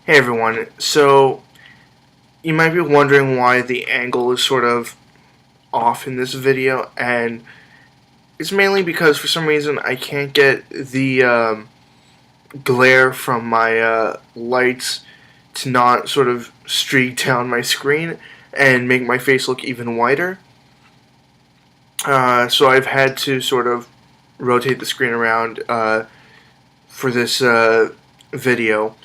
Hey everyone, so you might be wondering why the angle is sort of off in this video, and it's mainly because for some reason I can't get the glare from my lights to not sort of streak down my screen and make my face look even whiter. So I've had to sort of rotate the screen around for this video.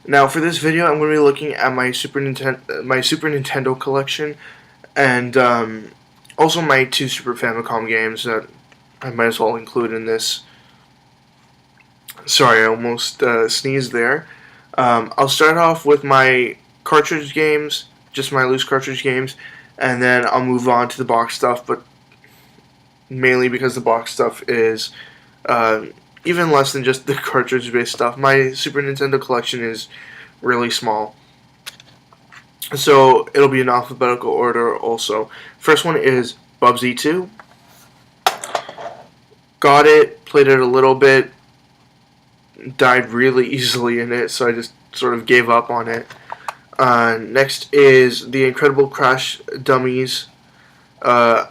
Now, for this video, I'm going to be looking at my Super Nintendo collection, and also my two Super Famicom games that I might as well include in this. Sorry, I almost sneezed there. I'll start off with my cartridge games, just my loose cartridge games, and then I'll move on to the box stuff, but mainly because the box stuff is even less than just the cartridge-based stuff. My Super Nintendo collection is really small, so it'll be in alphabetical order also. First one is Bubsy 2. Got it, played it a little bit, died really easily in it, so I just sort of gave up on it. Next is The Incredible Crash Dummies. I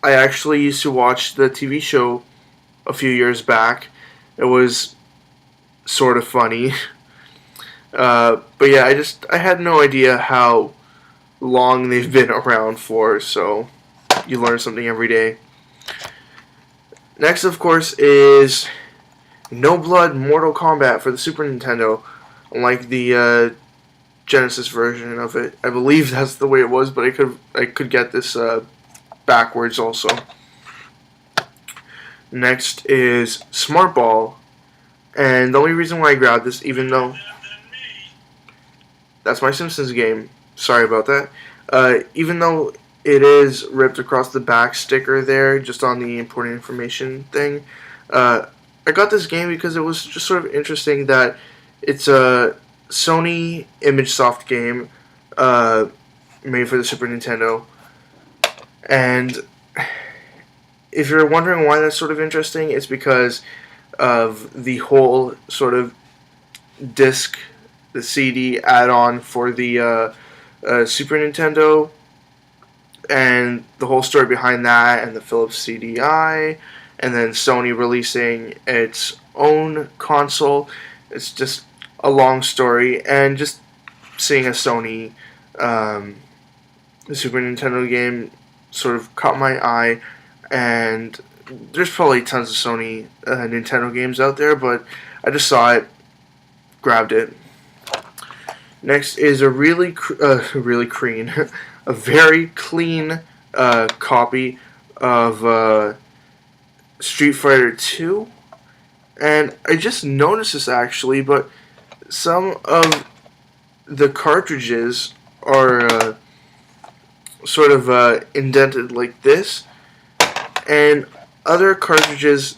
actually used to watch the TV show a few years back. It was sort of funny. But yeah, I had no idea how long they've been around for, so you learn something every day. Next, of course, is No Blood Mortal Kombat for the Super Nintendo, unlike the Genesis version of it. I believe that's the way it was, but I could get this backwards also. Next is Smart Ball, and the only reason why I grabbed this, even though that's my Simpsons game, sorry about that, even though it is ripped across the back sticker there, just on the important information thing, I got this game because it was just sort of interesting that it's a Sony ImageSoft game made for the Super Nintendo, and if you're wondering why that's sort of interesting, it's because of the whole sort of disc, the CD add-on for the Super Nintendo, and the whole story behind that, and the Philips CDI, and then Sony releasing its own console. It's just a long story, and just seeing a Sony Super Nintendo game sort of caught my eye. And there's probably tons of Sony Nintendo games out there, but I just saw it, grabbed it. Next is a very clean copy of Street Fighter 2, and I just noticed this actually, but some of the cartridges are sort of indented like this, and other cartridges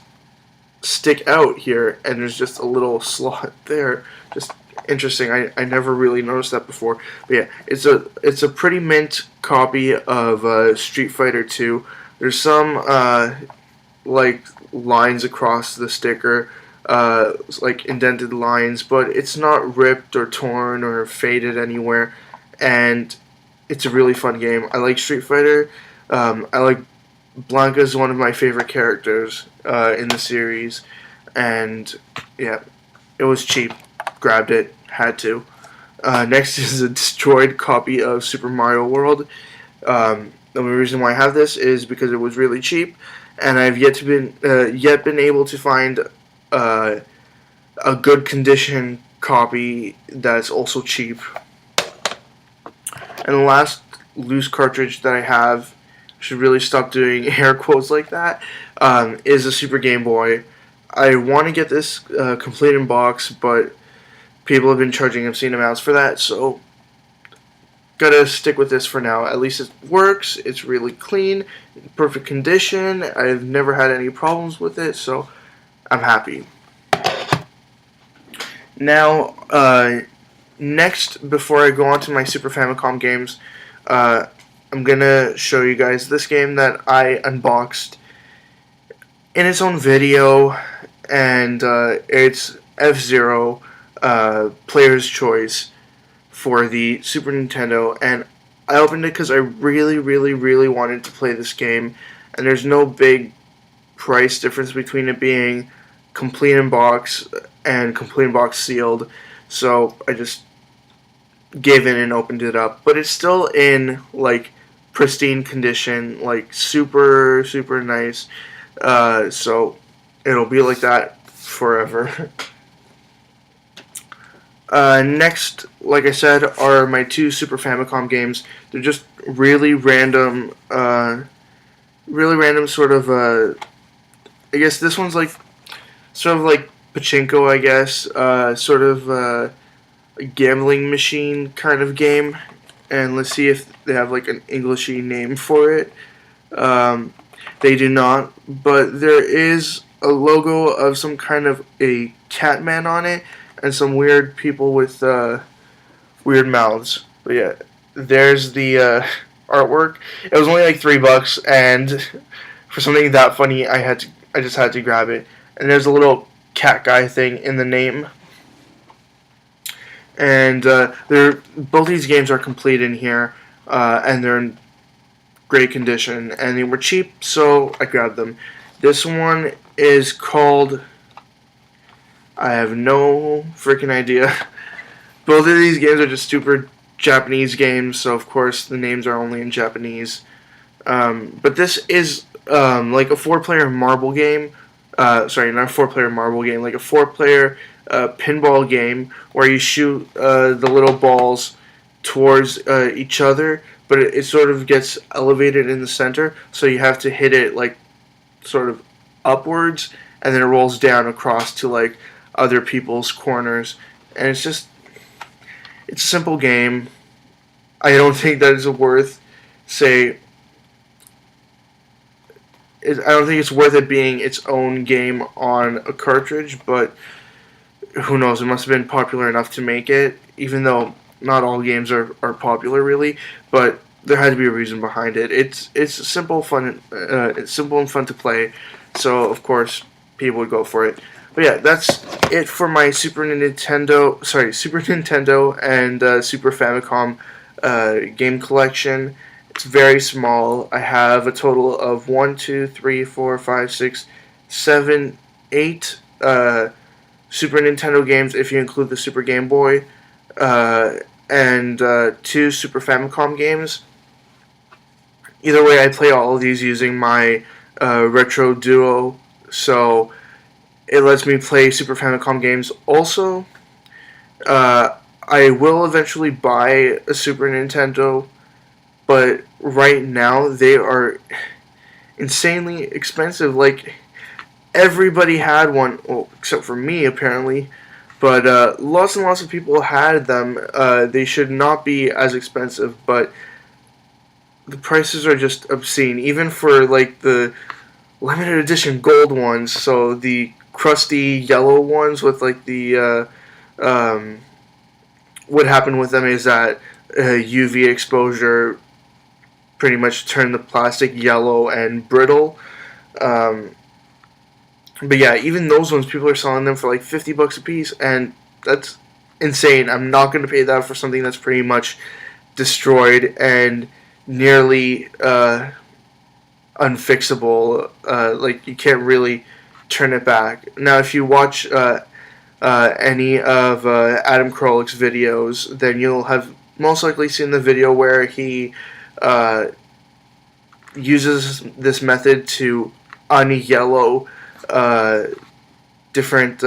stick out here, and there's just a little slot there. Just interesting. I never really noticed that before. But yeah, it's a pretty mint copy of Street Fighter 2. There's some like lines across the sticker, like indented lines, but it's not ripped or torn or faded anywhere, and it's a really fun game. I like Street Fighter. I like Blanca is one of my favorite characters in the series, and yeah, it was cheap. Grabbed it, had to. Next is a destroyed copy of Super Mario World. The only reason why I have this is because it was really cheap, and I've yet been able to find a good condition copy that's also cheap. And the last loose cartridge that I have, should really stop doing air quotes like that, is a Super Game Boy. I want to get this complete in box, but people have been charging obscene amounts for that, so gotta stick with this for now. At least it works, it's really clean, perfect condition, I've never had any problems with it, so I'm happy. Now, next, before I go on to my Super Famicom games, I'm gonna show you guys this game that I unboxed in its own video, and it's F-Zero Player's Choice for the Super Nintendo, and I opened it because I really, really, really wanted to play this game, and there's no big price difference between it being complete in box and complete in box sealed, so I just gave in and opened it up. But it's still in like pristine condition, like super, super nice. So it'll be like that forever. Next, like I said, are my two Super Famicom games. They're just really random, sort of. I guess this one's like sort of like pachinko. I guess sort of a gambling machine kind of game. And let's see if they have like an Englishy name for it. They do not, but there is a logo of some kind of a Catman on it, and some weird people with weird mouths. But yeah, there's the artwork. It was only like $3, and for something that funny, I just had to grab it. And there's a little cat guy thing in the name. And both these games are complete in here, and they're in great condition, and they were cheap, so I grabbed them. This one is called, I have no freaking idea. Both of these games are just super Japanese games, so of course the names are only in Japanese. But this is like a 4-player marble game. Sorry, not a 4-player marble game, like a 4-player pinball game where you shoot the little balls towards each other, but it sort of gets elevated in the center, so you have to hit it like sort of upwards, and then it rolls down across to like other people's corners, and it's a simple game. I don't think that it's worth, I don't think it's worth it being its own game on a cartridge, but who knows, it must have been popular enough to make it, even though not all games are popular really, but there had to be a reason behind it. It's simple, fun. It's simple and fun to play, so of course people would go for it. But yeah, that's it for my Super Nintendo and Super Famicom game collection. It's very small. I have a total of 1, 2, 3, 4, 5, 6, 7, 8 Super Nintendo games if you include the Super Game Boy, and 2 Super Famicom games. Either way, I play all of these using my Retro Duo, so it lets me play Super Famicom games. Also, I will eventually buy a Super Nintendo, but right now they are insanely expensive. Like, everybody had one, well, except for me apparently, but lots and lots of people had them. They should not be as expensive, but the prices are just obscene, even for like the limited edition gold ones. So the crusty yellow ones with like the what happened with them is that UV exposure pretty much turned the plastic yellow and brittle. But yeah, even those ones, people are selling them for like $50 a piece, and that's insane. I'm not going to pay that for something that's pretty much destroyed and nearly unfixable. Like, you can't really turn it back. Now, if you watch any of Adam Krolik's videos, then you'll have most likely seen the video where he uses this method to un-yellow different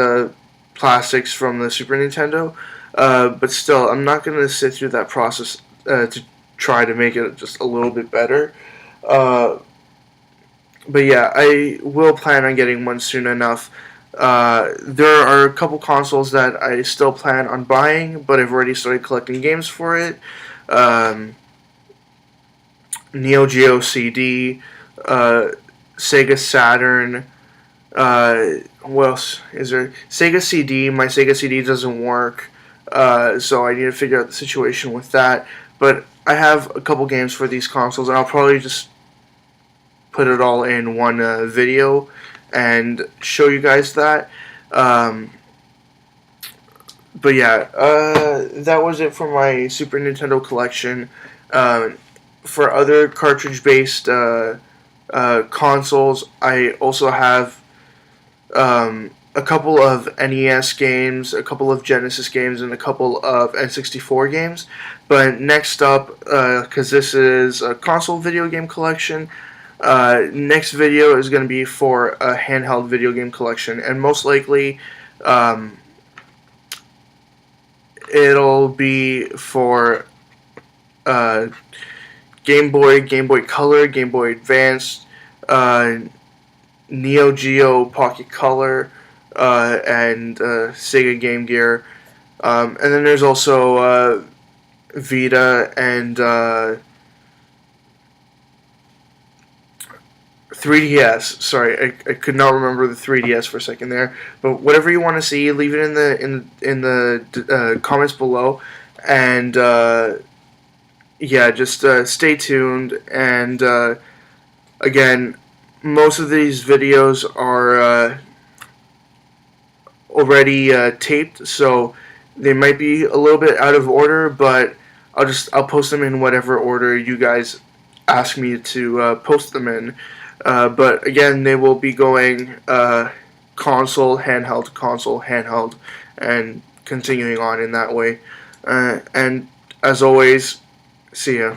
plastics from the Super Nintendo. But still, I'm not going to sit through that process to try to make it just a little bit better. But yeah, I will plan on getting one soon enough. There are a couple consoles that I still plan on buying, but I've already started collecting games for it. Neo Geo CD, Sega Saturn. What else is there? Sega CD. My Sega CD doesn't work, so I need to figure out the situation with that. But I have a couple games for these consoles, and I'll probably just put it all in one video and show you guys that. but yeah, that was it for my Super Nintendo collection. For other cartridge-based consoles, I also have a couple of NES games, a couple of Genesis games, and a couple of N64 games. But next up, because this is a console video game collection, next video is going to be for a handheld video game collection, and most likely it'll be for Game Boy, Game Boy Color, Game Boy Advance, Neo Geo Pocket Color, and Sega Game Gear. And then there's also Vita and 3DS. Sorry, I could not remember the 3DS for a second there. But whatever you want to see, leave it in the comments below. And yeah, just stay tuned. And again, most of these videos are already taped, so they might be a little bit out of order, but I'll post them in whatever order you guys ask me to post them in. But again, they will be going console, handheld, and continuing on in that way. And as always, see ya.